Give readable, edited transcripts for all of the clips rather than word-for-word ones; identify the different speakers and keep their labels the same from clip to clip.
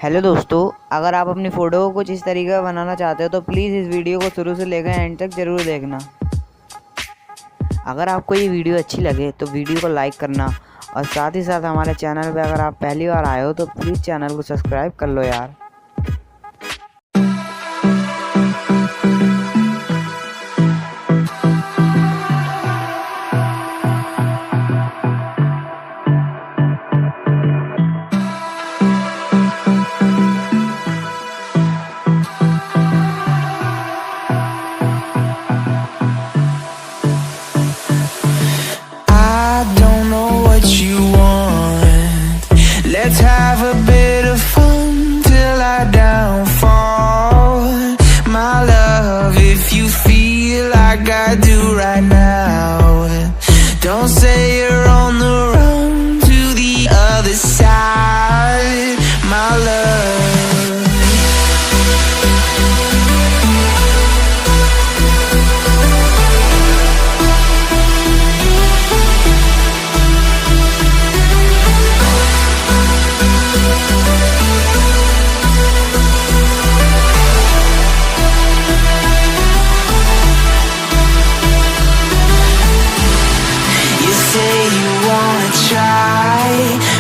Speaker 1: Hello दोस्तों, अगर आप अपनी फ़ोटो को कुछ इस तरीके का बनाना चाहते हो तो प्लीज़ इस वीडियो को शुरू से लेकर एंड तक ज़रूर देखना। अगर आपको ये वीडियो अच्छी लगे तो वीडियो को लाइक करना और साथ ही साथ हमारे चैनल पे अगर आप पहली बार आए हो तो प्लीज़ चैनल को सब्सक्राइब कर लो यार।
Speaker 2: Let's have a bit of fun till I downfall. My love, if you feel like I do right now, don't say you're on the run to the other side, my love.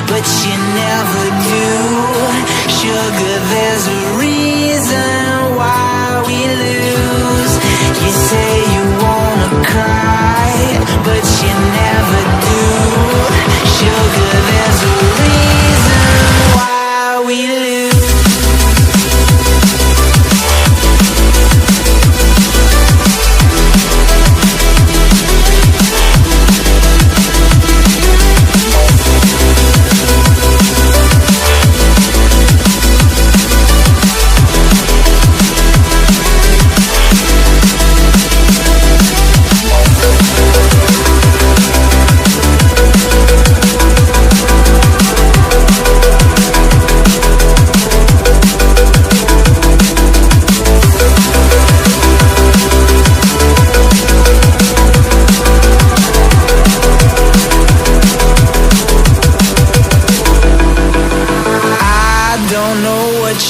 Speaker 2: But you never do. Sugar, there's a reason why we lose. You say you wanna cry, but you never do. Sugar, there's a reason why we lose.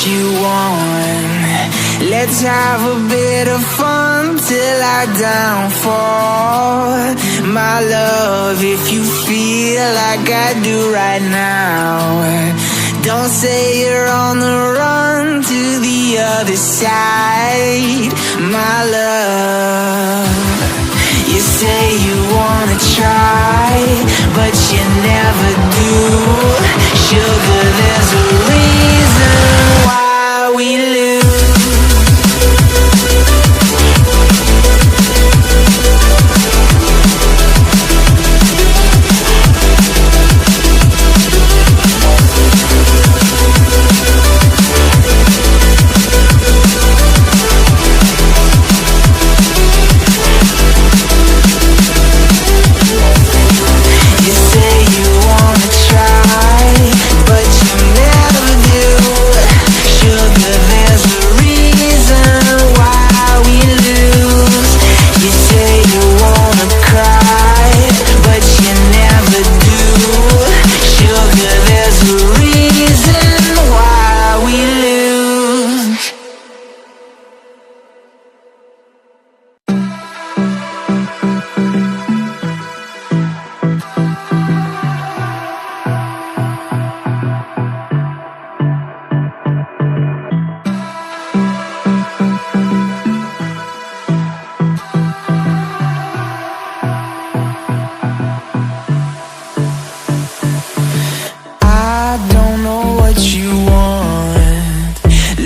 Speaker 2: You want. Let's have a bit of fun till I downfall. My love, if you feel like I do right now, don't say you're on the run to the other side, my love. You say you wanna try, but you never do. Sugar, there's a reason why we lose.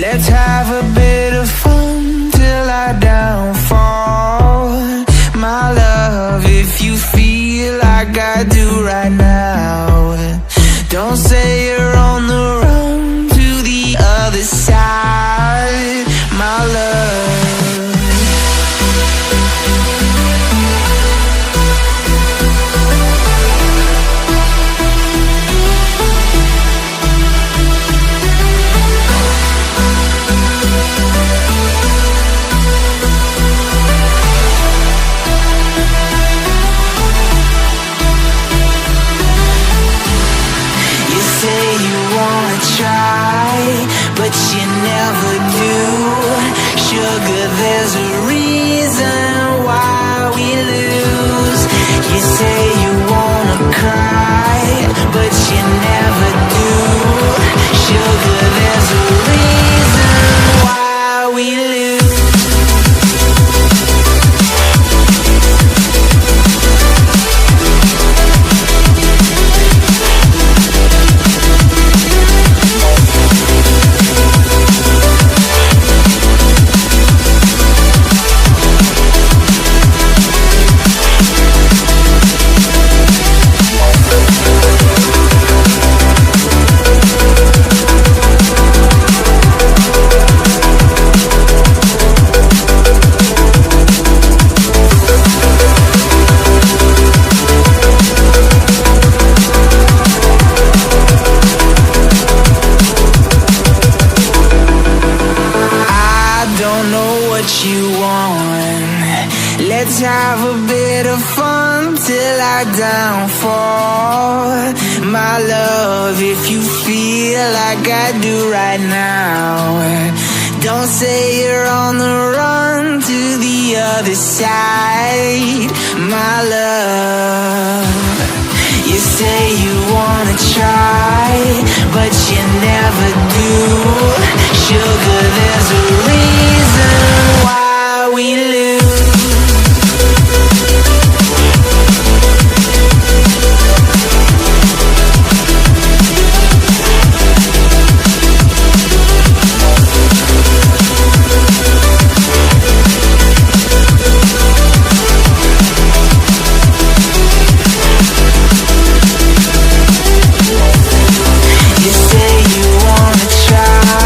Speaker 2: Let's have a bit of fun till I downfall. My love, if you feel like I do right now, don't say you're on the run to the other side, my love. You say you wanna try, but you never do. Sugar, there's a reason why we lose. You say you wanna cry, but you never do. Sugar, there's a reason why we lose. Let's have a bit of fun till I downfall. My love, if you feel like I do right now, don't say you're on the run to the other side. My love, you say you wanna try, but you never do. Sugar, there's a reason why we lose. You say you wanna try,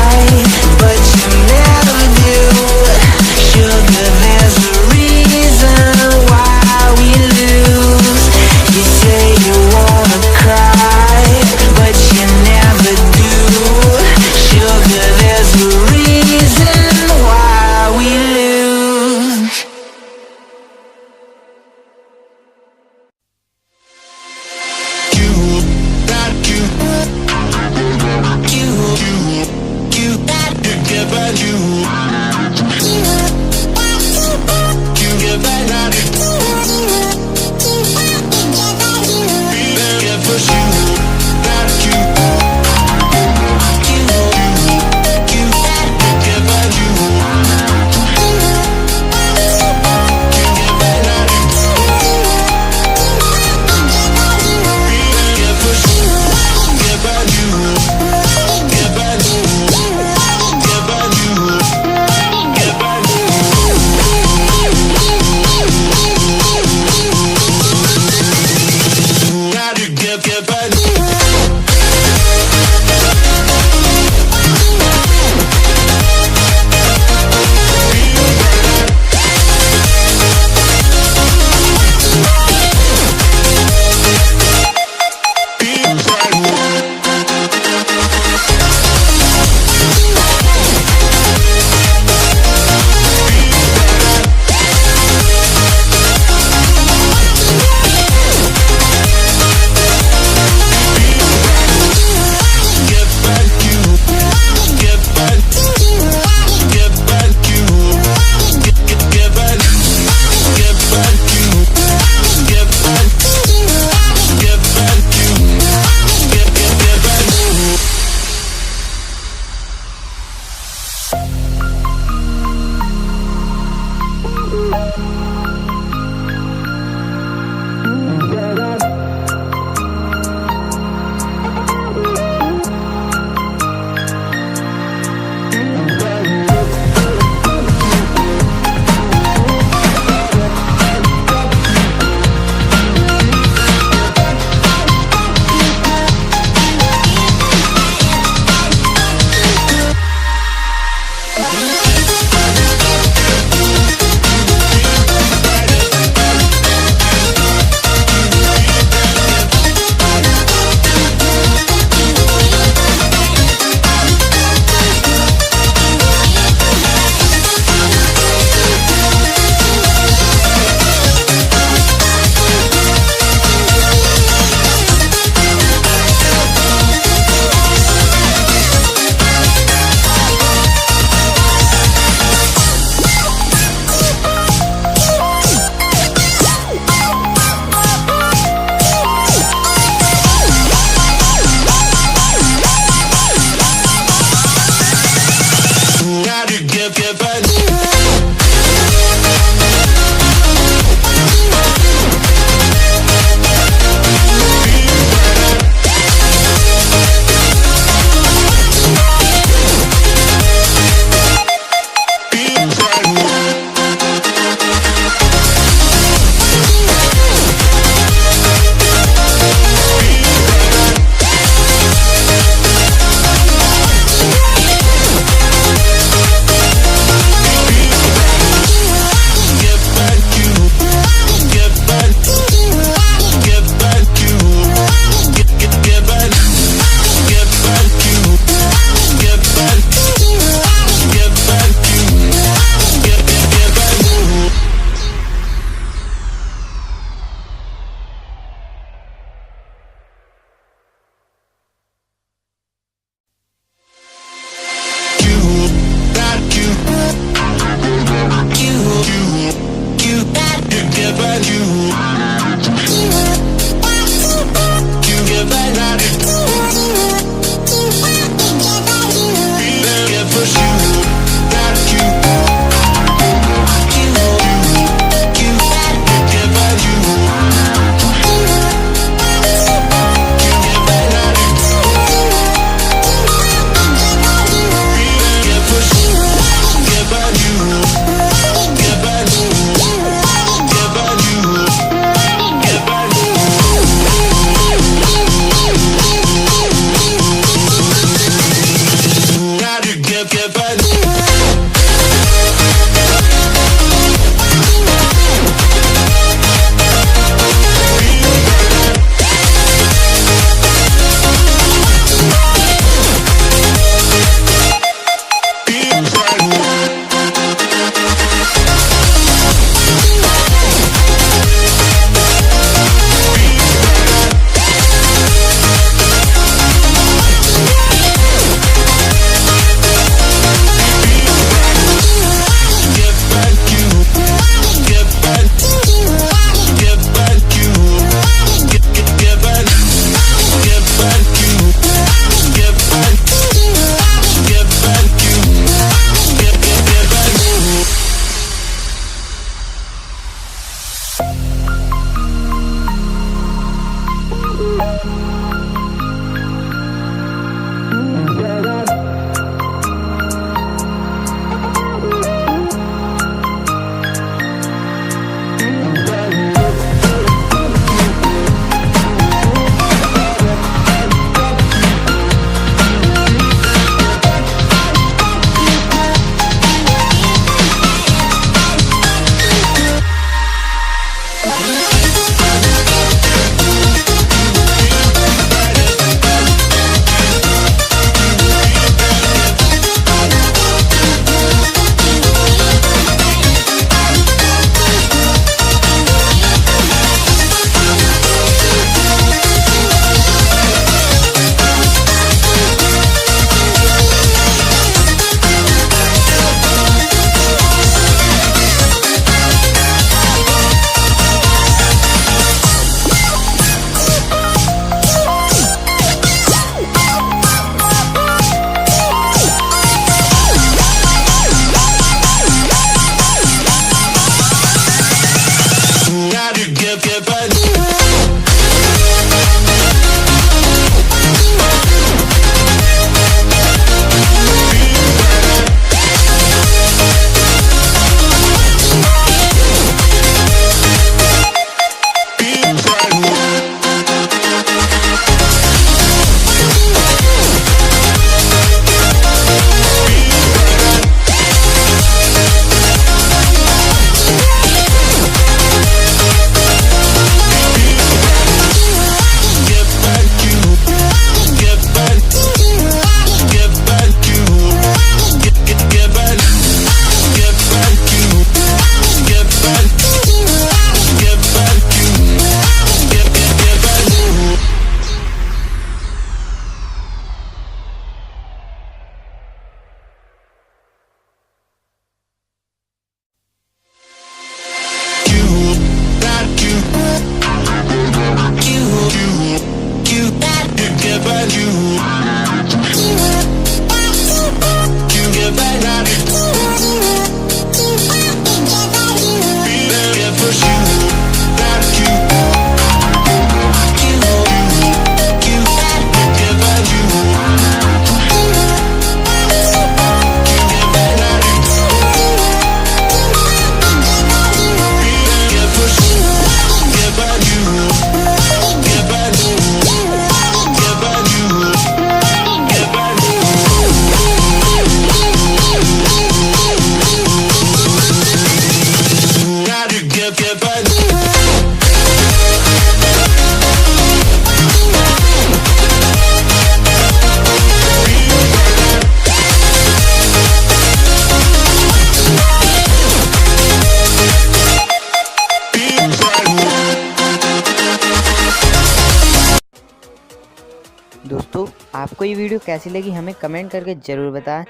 Speaker 1: दोस्तों आपको ये video कैसी लगी हमें comment करके ज़रूर बताएं।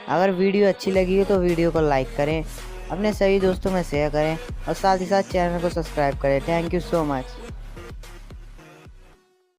Speaker 1: अगर वीडियो अच्छी लगी हो तो वीडियो को लाइक करें, अपने सभी दोस्तों में शेयर करें और साथ ही साथ चैनल को सब्सक्राइब करें। Thank you so much.